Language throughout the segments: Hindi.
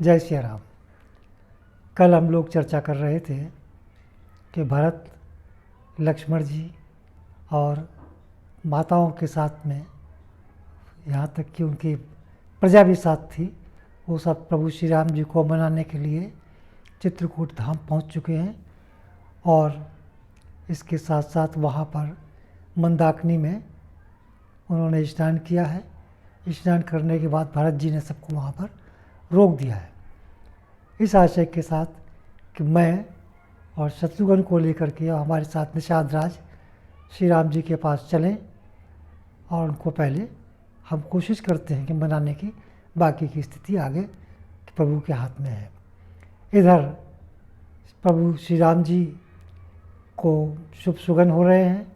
जय श्री राम। कल हम लोग चर्चा कर रहे थे कि भरत, लक्ष्मण जी और माताओं के साथ में, यहाँ तक कि उनकी प्रजा भी साथ थी, वो सब प्रभु श्री राम जी को मनाने के लिए चित्रकूट धाम पहुँच चुके हैं। और इसके साथ साथ वहाँ पर मंदाकिनी में उन्होंने स्नान किया है। स्नान करने के बाद भरत जी ने सबको वहाँ पर रोक दिया है, इस आशय के साथ कि मैं और शत्रुघ्न को लेकर के हमारे साथ निषाद राज श्री राम जी के पास चलें और उनको पहले हम कोशिश करते हैं कि मनाने की, बाकी की स्थिति आगे प्रभु के हाथ में है। इधर प्रभु श्री राम जी को शुभ सुगन हो रहे हैं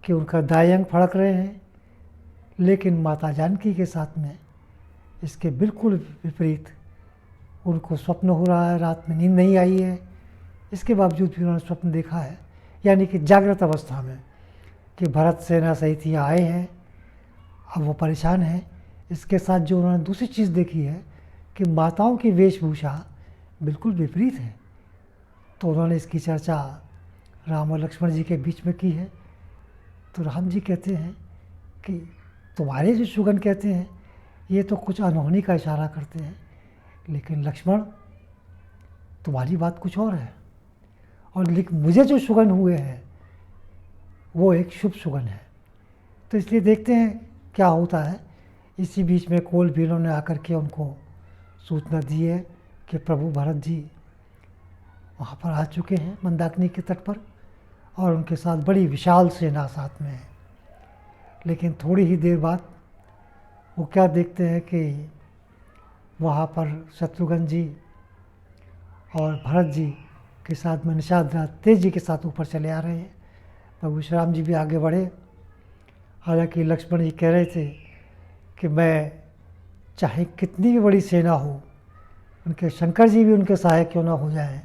कि उनका दाएं अंग फड़क रहे हैं, लेकिन माता जानकी के साथ में इसके बिल्कुल विपरीत उनको स्वप्न हो रहा है। रात में नींद नहीं आई है, इसके बावजूद भी उन्होंने स्वप्न देखा है, यानी कि जागृत अवस्था में, कि भरत सेना सहित यहाँ आए हैं, अब वो परेशान हैं। इसके साथ जो उन्होंने दूसरी चीज़ देखी है कि माताओं की वेशभूषा बिल्कुल विपरीत है, तो उन्होंने इसकी चर्चा राम और लक्ष्मण जी के बीच में की है। तो राम जी कहते हैं कि तुम्हारे जो सुगन कहते हैं ये तो कुछ अनहोनी का इशारा करते हैं, लेकिन लक्ष्मण तुम्हारी बात कुछ और है, और लेकिन मुझे जो सुगन हुए हैं वो एक शुभ सुगन है। तो इसलिए देखते हैं क्या होता है। इसी बीच में कोल भीलों ने आकर के उनको सूचना दी है कि प्रभु भरत जी वहाँ पर आ चुके हैं मंदाकिनी के तट पर, और उनके साथ बड़ी विशाल सेना साथ में है। लेकिन थोड़ी ही देर बाद वो क्या देखते हैं कि वहाँ पर शत्रुघ्न जी और भरत जी के साथ में निषाद राज तेजी के साथ ऊपर चले आ रहे हैं। प्रभु श्री राम जी भी आगे बढ़े। हालांकि लक्ष्मण जी कह रहे थे कि मैं चाहे कितनी भी बड़ी सेना हो, उनके शंकर जी भी उनके सहायक क्यों ना हो जाए,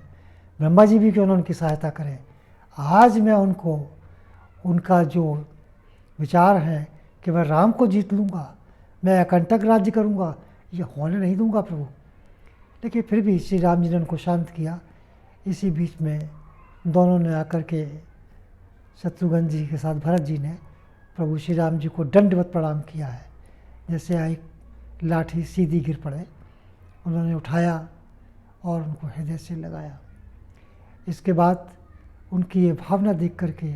ब्रह्मा जी भी क्यों ना उनकी सहायता करें, आज मैं उनको, उनका जो विचार है कि मैं राम को जीत लूँगा, मैं अकंटक राज्य करूँगा, ये होने नहीं दूंगा प्रभु। लेकिन फिर भी श्री राम जी ने उनको शांत किया। इसी बीच में दोनों ने आकर के, शत्रुघ्न जी के साथ भरत जी ने प्रभु श्री राम जी को दंडवत प्रणाम किया है, जैसे एक लाठी सीधी गिर पड़े। उन्होंने उठाया और उनको हृदय से लगाया। इसके बाद उनकी ये भावना देख करके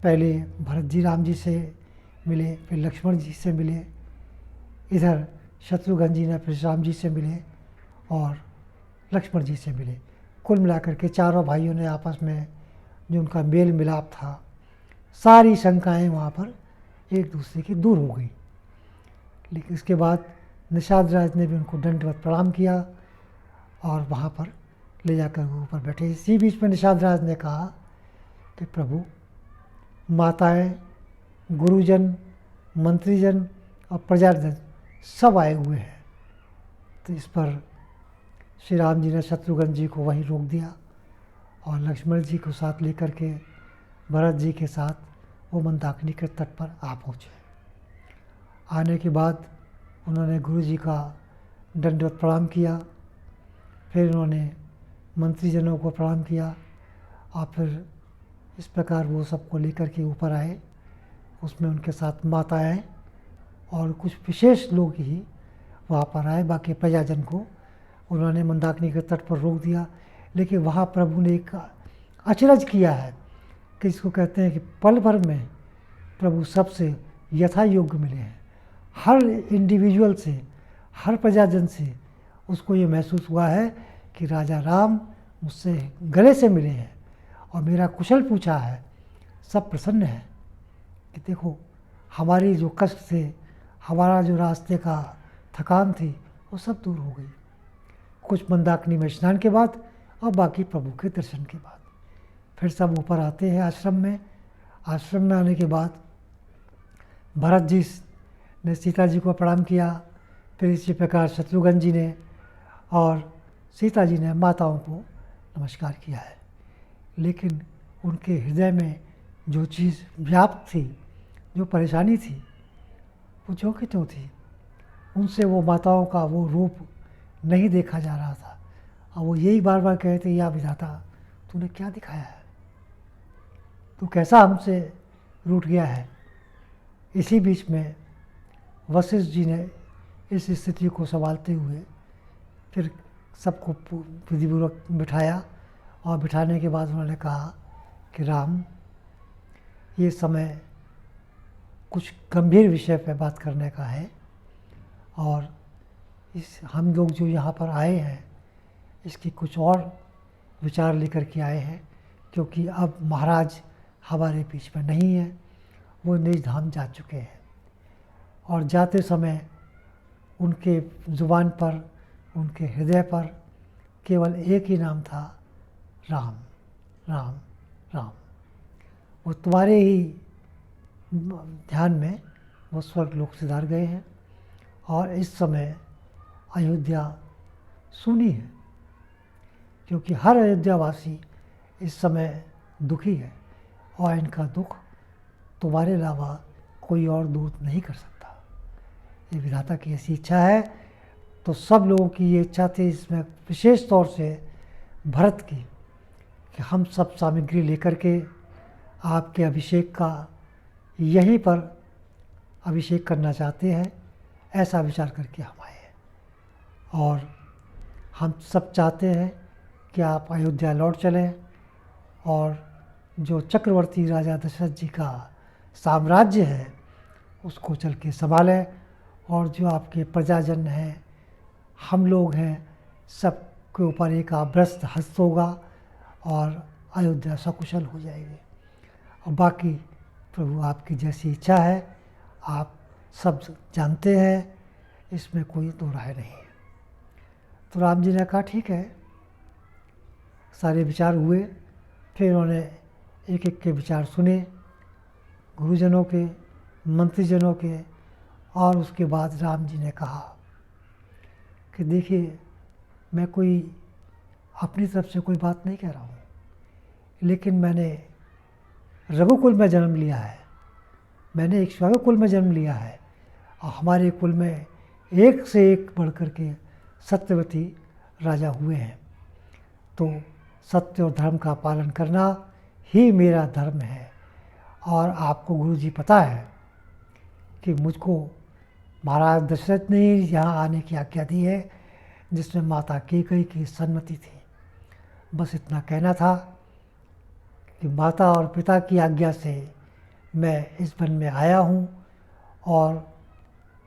पहले भरत जी राम जी से मिले, फिर लक्ष्मण जी से मिले, इधर शत्रुघ्न जी ने फिर राम जी से मिले और लक्ष्मण जी से मिले। कुल मिलाकर के चारों भाइयों ने आपस में जो उनका मेल मिलाप था, सारी शंकाएं वहाँ पर एक दूसरे की दूर हो गई। लेकिन इसके बाद निषाद राज ने भी उनको दंडवत प्रणाम किया और वहाँ पर ले जाकर वो ऊपर बैठे। इसी बीच में निषाद राज ने कहा कि प्रभु, माताएं, गुरुजन, मंत्रीजन और प्रजाजन सब आए हुए हैं। तो इस पर श्री राम जी ने शत्रुघ्न जी को वहीं रोक दिया और लक्ष्मण जी को साथ लेकर के भरत जी के साथ वो मंदाकिनी के तट पर आ पहुँचे। आने के बाद उन्होंने गुरु जी का दंडवत प्रणाम किया, फिर उन्होंने मंत्रीजनों को प्रणाम किया और फिर इस प्रकार वो सबको लेकर के ऊपर आए। उसमें उनके साथ माताएं और कुछ विशेष लोग ही वहाँ पर आए। बाकी प्रजाजन को उन्होंने मंदाकिनी के तट पर रोक दिया। लेकिन वहाँ प्रभु ने एक अचरज किया है कि इसको कहते हैं कि पल भर में प्रभु सबसे यथा योग्य मिले हैं। हर इंडिविजुअल से, हर प्रजाजन से उसको ये महसूस हुआ है कि राजा राम मुझसे गले से मिले हैं और मेरा कुशल पूछा है। सब प्रसन्न है कि देखो, हमारी जो कष्ट थे, हमारा जो रास्ते का थकान थी, वो सब दूर हो गई। कुछ मंदाकिनी में स्नान के बाद और बाकी प्रभु के दर्शन के बाद फिर सब ऊपर आते हैं आश्रम में। आश्रम में आने के बाद भरत जी ने सीता जी को प्रणाम किया, फिर इसी प्रकार शत्रुघ्न जी ने और सीता जी ने माताओं को नमस्कार किया है। लेकिन उनके हृदय में जो चीज़ व्याप्त थी, जो परेशानी थी, वो जो कि त्यों थी। उनसे वो माताओं का वो रूप नहीं देखा जा रहा था। और वो यही बार बार कहते, या विधाता तूने क्या दिखाया है, तू कैसा हमसे रूठ गया है। इसी बीच में वशिष्ठ जी ने इस स्थिति को संभालते हुए फिर सबको विधिपूर्वक बिठाया, और बिठाने के बाद उन्होंने कहा कि राम, ये समय कुछ गंभीर विषय पर बात करने का है, और इस हम लोग जो यहाँ पर आए हैं इसकी कुछ और विचार लेकर के आए हैं, क्योंकि अब महाराज हमारे बीच में नहीं है, वो निज धाम जा चुके हैं। और जाते समय उनके ज़ुबान पर, उनके हृदय पर केवल एक ही नाम था, राम राम राम। वो तुम्हारे ही ध्यान में वो स्वर्ग लोक सिधार गए हैं, और इस समय अयोध्या सुनी है, क्योंकि हर अयोध्यावासी इस समय दुखी है, और इनका दुख तुम्हारे अलावा कोई और दूर नहीं कर सकता। ये विधाता की ऐसी इच्छा है। तो सब लोगों की ये इच्छा थी, इसमें विशेष तौर से भरत की, कि हम सब सामग्री लेकर के आपके अभिषेक का यहीं पर अभिषेक करना चाहते हैं, ऐसा विचार करके हम आए हैं। और हम सब चाहते हैं कि आप अयोध्या लौट चलें, और जो चक्रवर्ती राजा दशरथ जी का साम्राज्य है उसको चल के संभालें, और जो आपके प्रजाजन हैं, हम लोग हैं, सब के ऊपर एक आभ्रस्त हस्त होगा, और अयोध्या सकुशल हो जाएगी। और बाकी प्रभु आपकी जैसी इच्छा है, आप सब जानते हैं, इसमें कोई दो राय नहीं है। तो राम जी ने कहा ठीक है। सारे विचार हुए, फिर उन्होंने एक एक के विचार सुने, गुरुजनों के, मंत्रीजनों के, और उसके बाद राम जी ने कहा कि देखिए, मैं कोई अपनी तरफ से कोई बात नहीं कह रहा हूँ, लेकिन मैंने रघुकुल में जन्म लिया है, मैंने इक्ष्वाकु कुल में जन्म लिया है, और हमारे कुल में एक से एक बढ़ कर के सत्यवती राजा हुए हैं। तो सत्य और धर्म का पालन करना ही मेरा धर्म है। और आपको गुरुजी पता है कि मुझको महाराज दशरथ ने यहाँ आने की आज्ञा दी है, जिसमें माता कैकेयी की सम्मति थी। बस इतना कहना था कि माता और पिता की आज्ञा से मैं इस वन में आया हूँ, और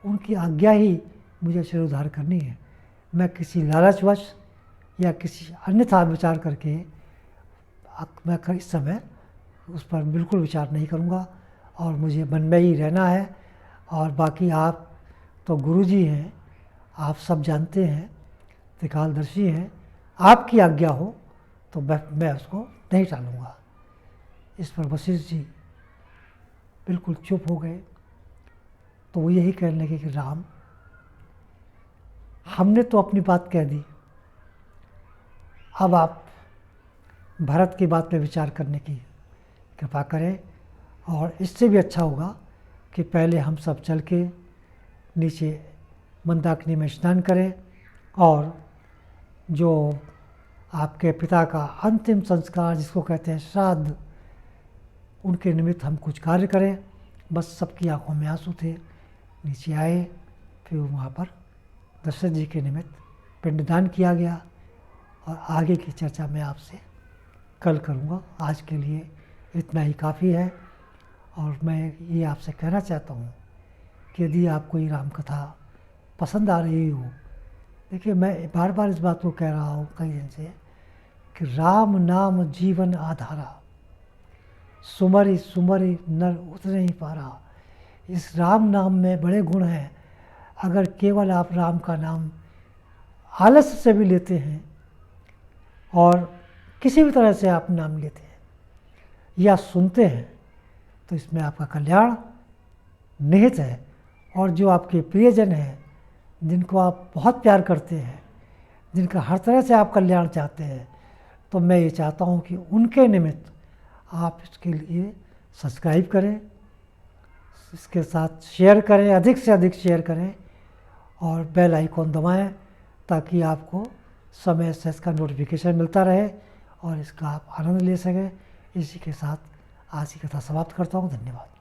उनकी आज्ञा ही मुझे शरीर उद्धार करनी है। मैं किसी लालचवश या किसी अन्यथा विचार करके मैं इस समय उस पर बिल्कुल विचार नहीं करूँगा, और मुझे वन में ही रहना है। और बाकी आप तो गुरुजी हैं, आप सब जानते हैं, त्रिकालदर्शी हैं, आपकी आज्ञा हो तो मैं उसको नहीं टालूँगा। इस पर वशिष्ठ जी बिल्कुल चुप हो गए। तो वो यही कहने लगे कि राम, हमने तो अपनी बात कह दी, अब आप भरत की बात पे विचार करने की कृपा करें, और इससे भी अच्छा होगा कि पहले हम सब चल के नीचे मंदाकिनी में स्नान करें, और जो आपके पिता का अंतिम संस्कार जिसको कहते हैं श्राद्ध, उनके निमित्त हम कुछ कार्य करें। बस सबकी आंखों में आंसू थे। नीचे आए, फिर वहाँ पर दशरथ जी के निमित्त पिंडदान किया गया, और आगे की चर्चा मैं आपसे कल करूँगा। आज के लिए इतना ही काफ़ी है। और मैं ये आपसे कहना चाहता हूँ कि यदि आपको ये राम कथा पसंद आ रही हो, देखिए मैं बार बार इस बात को कह रहा हूँ कई दिन से कि राम नाम जीवन आधारा, सुमरि सुमरि नर उतरे ही पारा। इस राम नाम में बड़े गुण हैं। अगर केवल आप राम का नाम आलस्य से भी लेते हैं, और किसी भी तरह से आप नाम लेते हैं या सुनते हैं, तो इसमें आपका कल्याण निहित है। और जो आपके प्रियजन हैं, जिनको आप बहुत प्यार करते हैं, जिनका हर तरह से आप कल्याण चाहते हैं, तो मैं ये चाहता हूँ कि उनके निमित्त आप इसके लिए सब्सक्राइब करें, इसके साथ शेयर करें, अधिक से अधिक शेयर करें, और बेल आइकॉन दबाएं, ताकि आपको समय से इसका नोटिफिकेशन मिलता रहे और इसका आप आनंद ले सकें। इसी के साथ आज की कथा समाप्त करता हूँ। धन्यवाद।